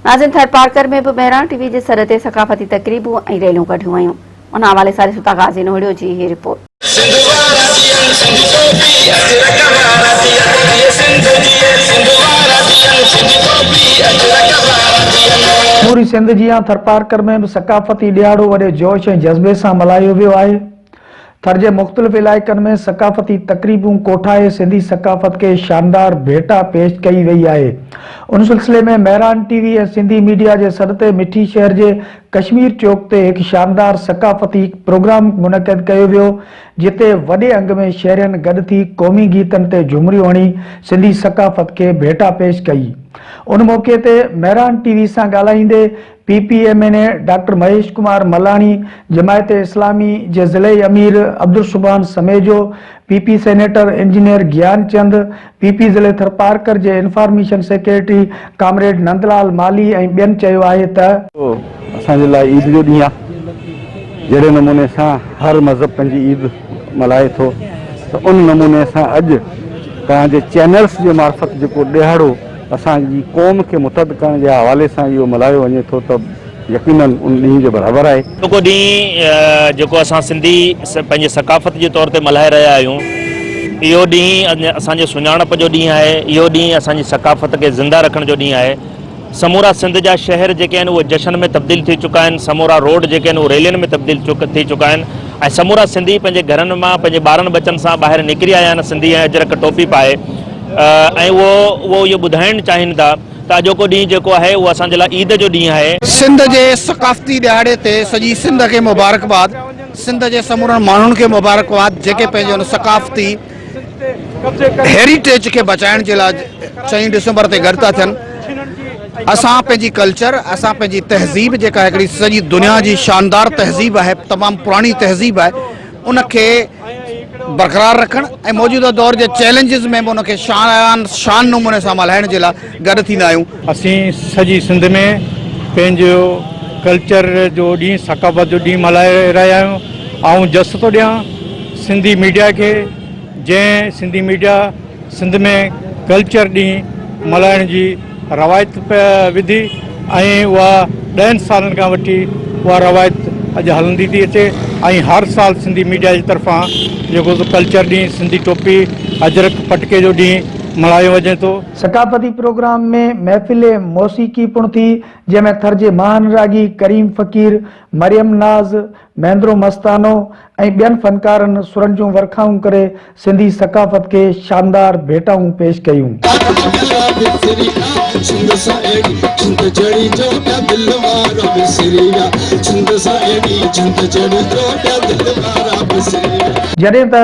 नाज़िम थरपारकर में भी मेहरान टीवी के सर ते सकाफती तकरीबूं ऐं रैलियूं कढियूं वयूं। उन हवाले सां ॾिसूं था गाज़ी नोड़ियो जी ही रिपोर्ट। पूरी सिंध जियां थरपारकर में भी सकाफती ॾियारो वॾे जोश ऐं जज़्बे सां मल्हायो वियो आहे। थर जे मुख़्तलिफ़ इलाइक़नि में सकाफती तकरीबूं कोठाए सिंधी सकाफत के शानदार भेटा पेश कई वई आहे। उन सिलसिले में मेहरान टीवी ऐं सिंधी मीडिया जे सॾ मिठी शहर जे कश्मीर चौक ते हिकु शानदार सकाफती प्रोग्राम मुनक़िद कयो वियो, जिते वॾे अंग में शहरियनि गॾु थी क़ौमी गीतनि ते झुमरियूं हणी सिंधी सकाफत के भेटा पेश कई। उन मौके ते मेहरान टीवी सां ॻाल्हाईंदे PPMNA डॉक्टर महेश कुमार मलानी, जमायत इस्लामी जे ज़िले अमीर अब्दुल सुभान Samejo, PP senator engineer Gyanchand, PP ज़िले थरपारकर जे इंफॉर्मेशन सेक्रेटरी कामरेड नंदलाल माली ऐं ॿियनि चयो आहे त असांजे लाइ ईद जो ॾींहुं आहे। जहिड़े नमूने सां हर मज़हब पंहिंजी ईद मल्हाए थो, त उन नमूने सां अॼु तव्हांजे चैनल्स जे मार्फत जेको ॾियारो असांजी क़ौम खे मुतहद करण जे हवाले सां इहो मल्हायो वञे थो, त यकीनन उन ॾींहं जे बराबरि आहे। जेको ॾींहुं जेको असां सिंधी पंहिंजे सकाफ़त जे तौर ते मल्हाए रहिया आहियूं, इहो ॾींहुं असांजे सुञाणप जो ॾींहुं आहे। इहो ॾींहुं असांजी सकाफ़त खे ज़िंदा रखण जो ॾींहुं आहे। समूरा सिंध जा शहर जेके आहिनि उहे जश्न में तब्दील थी चुका आहिनि, समूरा रोड जेके आहिनि उहे रैलियुनि में तब्दील थी चुका आहिनि, ऐं समूरा सिंधी पंहिंजे घरनि मां पंहिंजे ॿारनि बचनि सां ॿाहिरि निकिरी आया आहिनि सिंधी ऐं अजरक टोपी पाए, ऐं उहो इहो ॿुधाइणु चाहिनि था त अॼोको ॾींहुं जेको आहे उहो असांजे लाइ ईद जो ॾींहुं आहे। सिंध जे सकाफ़ती ॾियारे ते सॼी सिंध खे मुबारकबाद, सिंध जे समूरनि माण्हुनि खे मुबारकबाद जेके पंहिंजे हुन सकाफ़ती हेरिटेज खे बचाइण जे लाइ 4 डिसंबर ते गॾु था थियनि। असां पंहिंजी कल्चर, असां पंहिंजी तहज़ीब जेका हिकिड़ी सॼी दुनिया जी शानदार तहज़ीब आहे, तमामु पुराणी तहज़ीब आहे, उनखे बरक़रार रखण ऐं मौजूदा दौर जे चैलेंजिस में बि उनखे शान नमूने सां मल्हाइण जे लाइ गॾु थींदा आहियूं। असीं सॼी सिंध में पंहिंजो कल्चर जो ॾींहुं, सकाफ़त जो ॾींहुं मल्हाए रहिया आहियूं। ऐं जस थो ॾियां सिंधी मीडिया खे, जंहिं सिंधी मीडिया सिंध में कल्चर ॾींहुं मल्हाइण जी रवायत विधी ऐं उहा 10 सालनि खां वठी उहा रवायत अॼु हलंदी थी अचे, ऐं हर साल सिंधी मीडिया जी तरफ़ां जेको कल्चर ॾींहुं, सिंधी टोपी, अजरक पटके जो ॾींहुं मल्हायो वञे थो। सकाफती प्रोग्राम में महफ़िल मौसीकी पिणु थी, जंहिंमें थर जे महान रागी करीम फ़कीर, मरियम नाज़, महेंद्रो मस्तानो ऐं ॿियनि फ़नकारनि सुरनि जूं वरखाऊं करे सिंधी सकाफ़त खे शानदार भेटाऊं पेश कयूं। जॾहिं त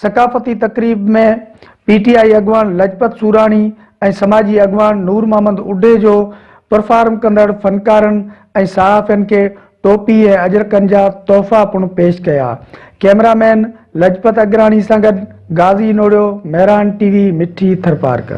सकाफ़ती तकरीब में PTI अॻवान लजपत सूराणी ऐं समाजी अॻवान नूर मोहम्मद उडे जो परफॉर्म कंदड़ फ़नकारनि ऐं सहाफ़ियुनि खे टोपी ऐं अजरकनि जा तोहफ़ा पिणु पेश कया। कैमरामैन लजपत अग्राणी सां गॾु गाज़ी नोड़ियो, मेहरान टीवी, मिठी थरपारकर।